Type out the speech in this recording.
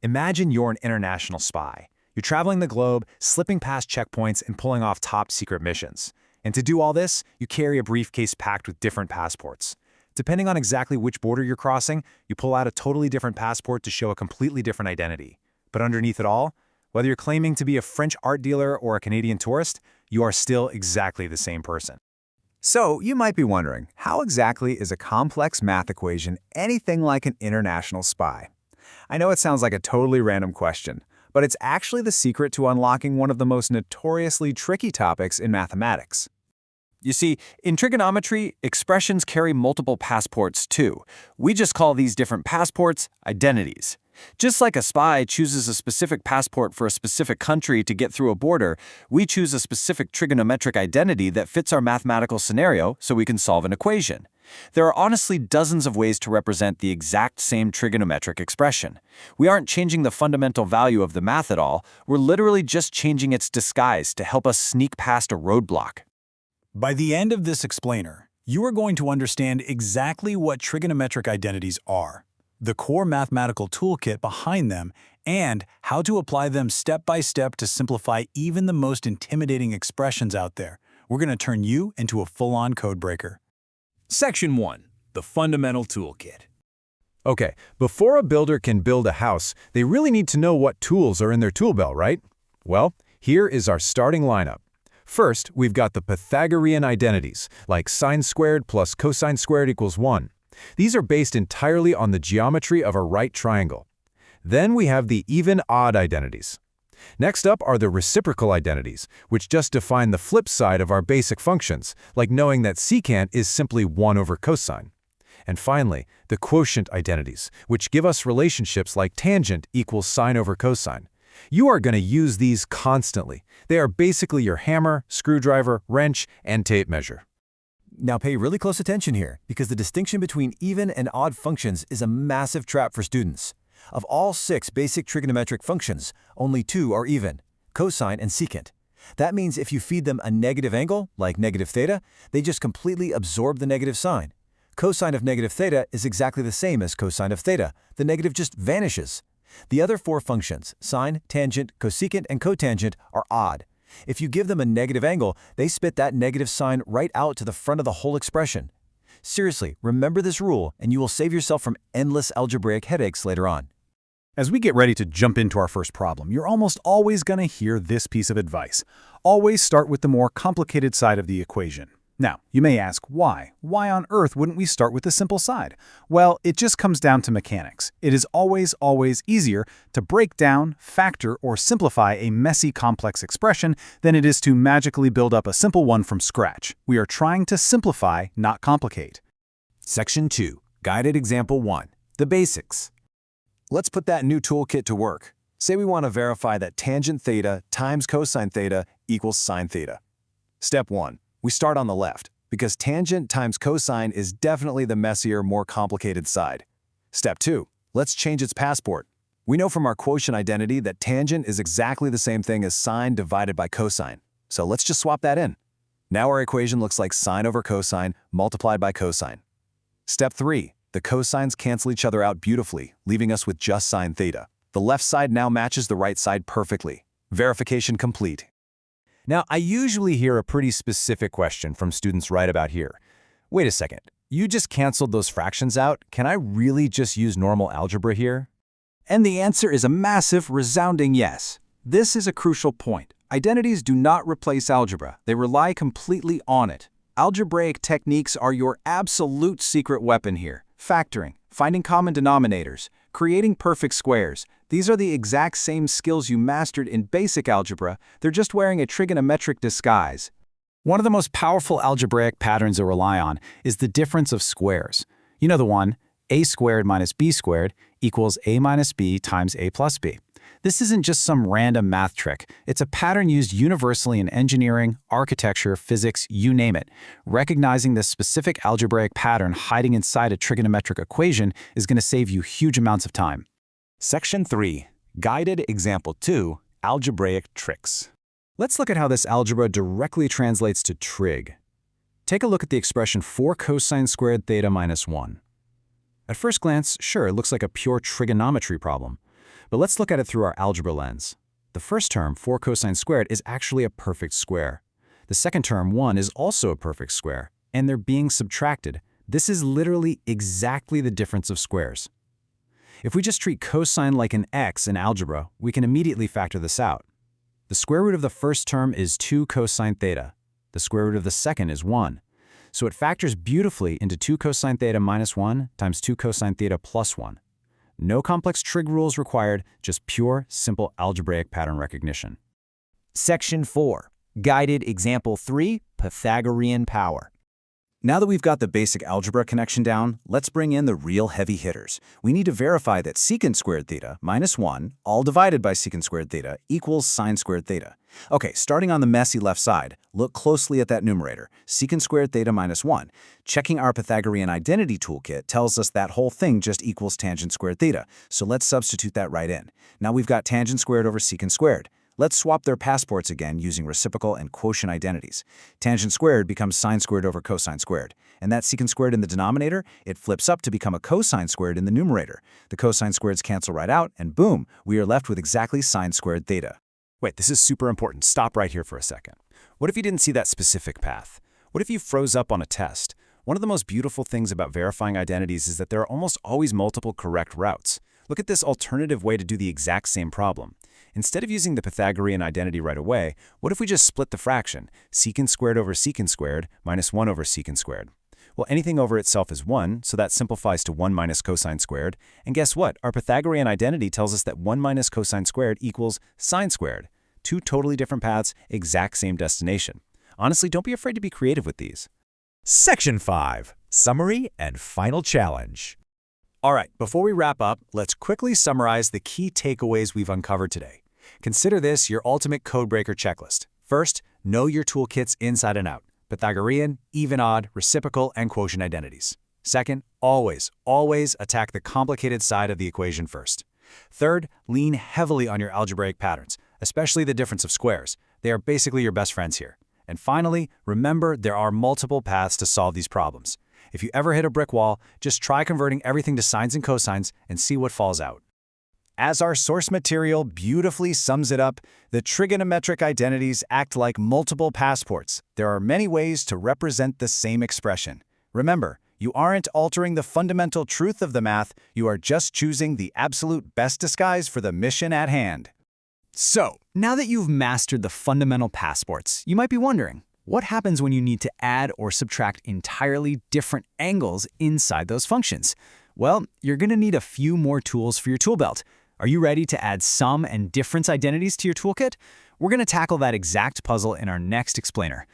Imagine you're an international spy. You're traveling the globe, slipping past checkpoints and pulling off top-secret missions. And to do all this, you carry a briefcase packed with different passports. Depending on exactly which border you're crossing, you pull out a totally different passport to show a completely different identity. But underneath it all, whether you're claiming to be a French art dealer or a Canadian tourist, you are still exactly the same person. So, you might be wondering, how exactly is a complex math equation anything like an international spy? I know it sounds like a totally random question, but it's actually the secret to unlocking one of the most notoriously tricky topics in mathematics. You see, in trigonometry, expressions carry multiple passports too. We just call these different passports identities. Just like a spy chooses a specific passport for a specific country to get through a border, we choose a specific trigonometric identity that fits our mathematical scenario so we can solve an equation. There are honestly dozens of ways to represent the exact same trigonometric expression. We aren't changing the fundamental value of the math at all, we're literally just changing its disguise to help us sneak past a roadblock. By the end of this explainer, you are going to understand exactly what trigonometric identities are, the core mathematical toolkit behind them, and how to apply them step by step to simplify even the most intimidating expressions out there. We're going to turn you into a full-on code breaker. Section 1. The Fundamental Toolkit. Okay, before a builder can build a house, they really need to know what tools are in their tool belt, right? Well, here is our starting lineup. First, we've got the Pythagorean identities, like sine squared plus cosine squared equals 1. These are based entirely on the geometry of a right triangle. Then we have the even-odd identities. Next up are the reciprocal identities, which just define the flip side of our basic functions, like knowing that secant is simply 1 over cosine. And finally, the quotient identities, which give us relationships like tangent equals sine over cosine. You are going to use these constantly. They are basically your hammer, screwdriver, wrench, and tape measure. Now pay really close attention here, because the distinction between even and odd functions is a massive trap for students. Of all 6 basic trigonometric functions, only 2 are even, cosine and secant. That means if you feed them a negative angle, like negative theta, they just completely absorb the negative sign. Cosine of negative theta is exactly the same as cosine of theta. The negative just vanishes. The other 4 functions, sine, tangent, cosecant, and cotangent, are odd. If you give them a negative angle, they spit that negative sign right out to the front of the whole expression. Seriously, remember this rule, and you will save yourself from endless algebraic headaches later on. As we get ready to jump into our first problem, you're almost always going to hear this piece of advice. Always start with the more complicated side of the equation. Now, you may ask why? Why on earth wouldn't we start with the simple side? Well, it just comes down to mechanics. It is always easier to break down, factor, or simplify a messy, complex expression than it is to magically build up a simple one from scratch. We are trying to simplify, not complicate. Section 2. Guided Example 1. The Basics. Let's put that new toolkit to work. Say we want to verify that tangent theta times cosine theta equals sine theta. Step 1. We start on the left, because tangent times cosine is definitely the messier, more complicated side. Step 2. Let's change its passport. We know from our quotient identity that tangent is exactly the same thing as sine divided by cosine. So let's just swap that in. Now our equation looks like sine over cosine multiplied by cosine. Step 3. The cosines cancel each other out beautifully, leaving us with just sine theta. The left side now matches the right side perfectly. Verification complete. Now, I usually hear a pretty specific question from students right about here. Wait a second, you just canceled those fractions out? Can I really just use normal algebra here? And the answer is a massive, resounding yes. This is a crucial point. Identities do not replace algebra. They rely completely on it. Algebraic techniques are your absolute secret weapon here. Factoring, finding common denominators, creating perfect squares. These are the exact same skills you mastered in basic algebra. They're just wearing a trigonometric disguise. One of the most powerful algebraic patterns to rely on is the difference of squares. You know the one, a squared minus b squared equals a minus b times a plus b. This isn't just some random math trick. It's a pattern used universally in engineering, architecture, physics, you name it. Recognizing this specific algebraic pattern hiding inside a trigonometric equation is going to save you huge amounts of time. Section 3. Guided Example 2. Algebraic Tricks. Let's look at how this algebra directly translates to trig. Take a look at the expression 4 cosine squared theta minus 1. At first glance, sure, it looks like a pure trigonometry problem. But let's look at it through our algebra lens. The first term, 4 cosine squared, is actually a perfect square. The second term, 1, is also a perfect square, and they're being subtracted. This is literally exactly the difference of squares. If we just treat cosine like an x in algebra, we can immediately factor this out. The square root of the first term is 2 cosine theta. The square root of the second is 1. So it factors beautifully into 2 cosine theta minus 1 times 2 cosine theta plus 1. No complex trig rules required, just pure, simple algebraic pattern recognition. Section 4. Guided Example 3, Pythagorean Power. Now that we've got the basic algebra connection down, let's bring in the real heavy hitters. We need to verify that secant squared theta minus 1, all divided by secant squared theta, equals sine squared theta. Okay, starting on the messy left side, look closely at that numerator, secant squared theta minus 1. Checking our Pythagorean identity toolkit tells us that whole thing just equals tangent squared theta, so let's substitute that right in. Now we've got tangent squared over secant squared. Let's swap their passports again using reciprocal and quotient identities. Tangent squared becomes sine squared over cosine squared. And that secant squared in the denominator, it flips up to become a cosine squared in the numerator. The cosine squareds cancel right out, and boom, we are left with exactly sine squared theta. Wait, this is super important. Stop right here for a second. What if you didn't see that specific path? What if you froze up on a test? One of the most beautiful things about verifying identities is that there are almost always multiple correct routes. Look at this alternative way to do the exact same problem. Instead of using the Pythagorean identity right away, what if we just split the fraction, secant squared over secant squared minus 1 over secant squared? Well, anything over itself is 1, so that simplifies to 1 minus cosine squared. And guess what? Our Pythagorean identity tells us that 1 minus cosine squared equals sine squared. Two totally different paths, exact same destination. Honestly, don't be afraid to be creative with these. Section 5. Summary and Final Challenge. All right, before we wrap up, let's quickly summarize the key takeaways we've uncovered today. Consider this your ultimate codebreaker checklist. First, know your toolkits inside and out. Pythagorean, even odd, reciprocal, and quotient identities. Second, always attack the complicated side of the equation first. Third, lean heavily on your algebraic patterns, especially the difference of squares. They are basically your best friends here. And finally, remember there are multiple paths to solve these problems. If you ever hit a brick wall, just try converting everything to sines and cosines and see what falls out. As our source material beautifully sums it up, the trigonometric identities act like multiple passports. There are many ways to represent the same expression. Remember, you aren't altering the fundamental truth of the math, you are just choosing the absolute best disguise for the mission at hand. So, now that you've mastered the fundamental passports, you might be wondering, what happens when you need to add or subtract entirely different angles inside those functions? Well, you're going to need a few more tools for your tool belt. Are you ready to add sum and difference identities to your toolkit? We're going to tackle that exact puzzle in our next explainer.